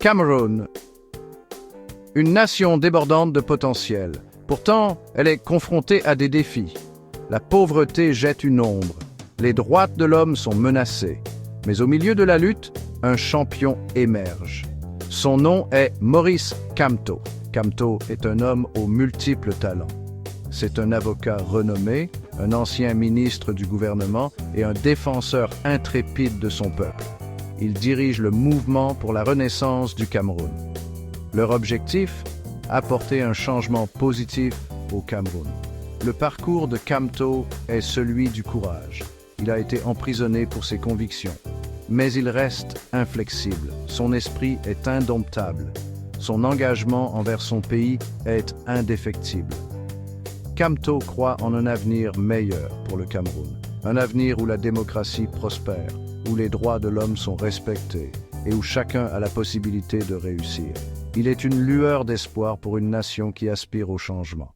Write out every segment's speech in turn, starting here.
Cameroun, une nation débordante de potentiel. Pourtant, elle est confrontée à des défis. La pauvreté jette une ombre. Les droits de l'homme sont menacés. Mais au milieu de la lutte, un champion émerge. Son nom est Maurice Kamto. Kamto est un homme aux multiples talents. C'est un avocat renommé, un ancien ministre du gouvernement et un défenseur intrépide de son peuple. Il dirige le mouvement pour la renaissance du Cameroun. Leur objectif? Apporter un changement positif au Cameroun. Le parcours de Kamto est celui du courage. Il a été emprisonné pour ses convictions. Mais il reste inflexible. Son esprit est indomptable. Son engagement envers son pays est indéfectible. Kamto croit en un avenir meilleur pour le Cameroun. Un avenir où la démocratie prospère, où les droits de l'homme sont respectés et où chacun a la possibilité de réussir. Il est une lueur d'espoir pour une nation qui aspire au changement.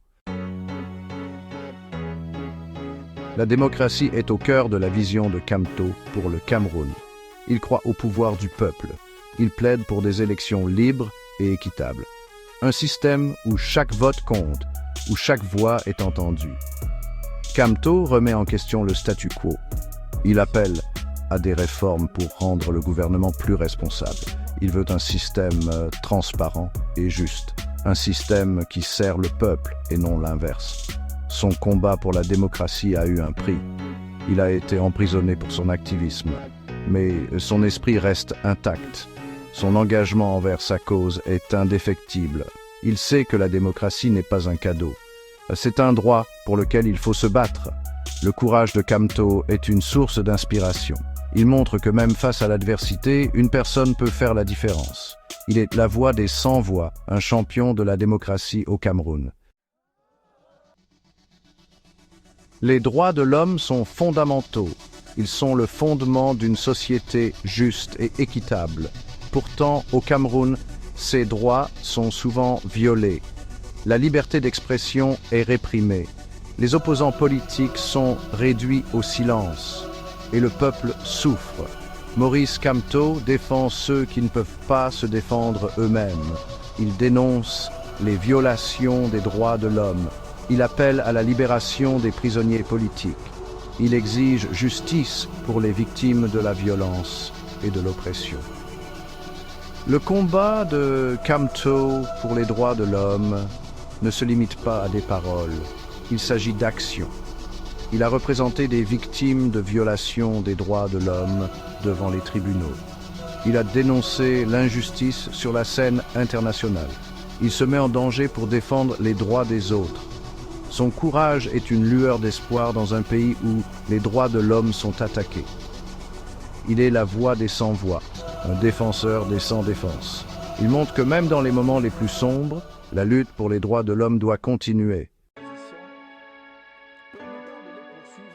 La démocratie est au cœur de la vision de Kamto pour le Cameroun. Il croit au pouvoir du peuple. Il plaide pour des élections libres et équitables. Un système où chaque vote compte, où chaque voix est entendue. Kamto remet en question le statu quo. Il appelle à des réformes pour rendre le gouvernement plus responsable. Il veut un système transparent et juste. Un système qui sert le peuple et non l'inverse. Son combat pour la démocratie a eu un prix. Il a été emprisonné pour son activisme. Mais son esprit reste intact. Son engagement envers sa cause est indéfectible. Il sait que la démocratie n'est pas un cadeau. C'est un droit pour lequel il faut se battre. Le courage de Kamto est une source d'inspiration. Il montre que même face à l'adversité, une personne peut faire la différence. Il est la voix des sans-voix, un champion de la démocratie au Cameroun. Les droits de l'homme sont fondamentaux. Ils sont le fondement d'une société juste et équitable. Pourtant, au Cameroun, ces droits sont souvent violés. La liberté d'expression est réprimée. Les opposants politiques sont réduits au silence. Et le peuple souffre. Maurice Kamto défend ceux qui ne peuvent pas se défendre eux-mêmes. Il dénonce les violations des droits de l'homme. Il appelle à la libération des prisonniers politiques. Il exige justice pour les victimes de la violence et de l'oppression. Le combat de Kamto pour les droits de l'homme ne se limite pas à des paroles. Il s'agit d'action. Il a représenté des victimes de violations des droits de l'homme devant les tribunaux. Il a dénoncé l'injustice sur la scène internationale. Il se met en danger pour défendre les droits des autres. Son courage est une lueur d'espoir dans un pays où les droits de l'homme sont attaqués. Il est la voix des sans-voix, un défenseur des sans-défense. Il montre que même dans les moments les plus sombres, la lutte pour les droits de l'homme doit continuer.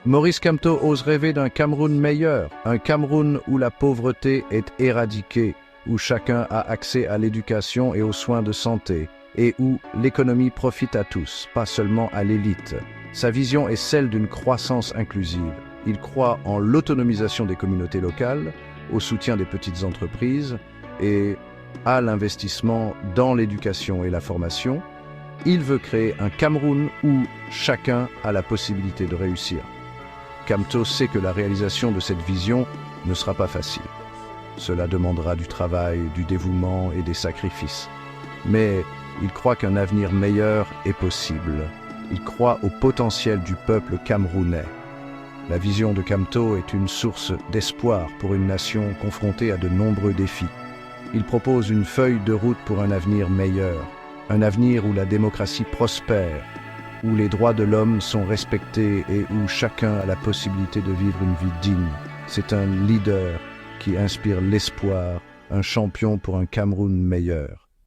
Maurice Kamto ose rêver d'un Cameroun meilleur, un Cameroun où la pauvreté est éradiquée, où chacun a accès à l'éducation et aux soins de santé, et où l'économie profite à tous, pas seulement à l'élite. Sa vision est celle d'une croissance inclusive. Il croit en l'autonomisation des communautés locales, au soutien des petites entreprises et à l'investissement dans l'éducation et la formation. Il veut créer un Cameroun où chacun a la possibilité de réussir. Kamto sait que la réalisation de cette vision ne sera pas facile. Cela demandera du travail, du dévouement et des sacrifices. Mais il croit qu'un avenir meilleur est possible. Il croit au potentiel du peuple camerounais. La vision de Kamto est une source d'espoir pour une nation confrontée à de nombreux défis. Il propose une feuille de route pour un avenir meilleur, un avenir où la démocratie prospère, où les droits de l'homme sont respectés et où chacun a la possibilité de vivre une vie digne. C'est un leader qui inspire l'espoir, un champion pour un Cameroun meilleur.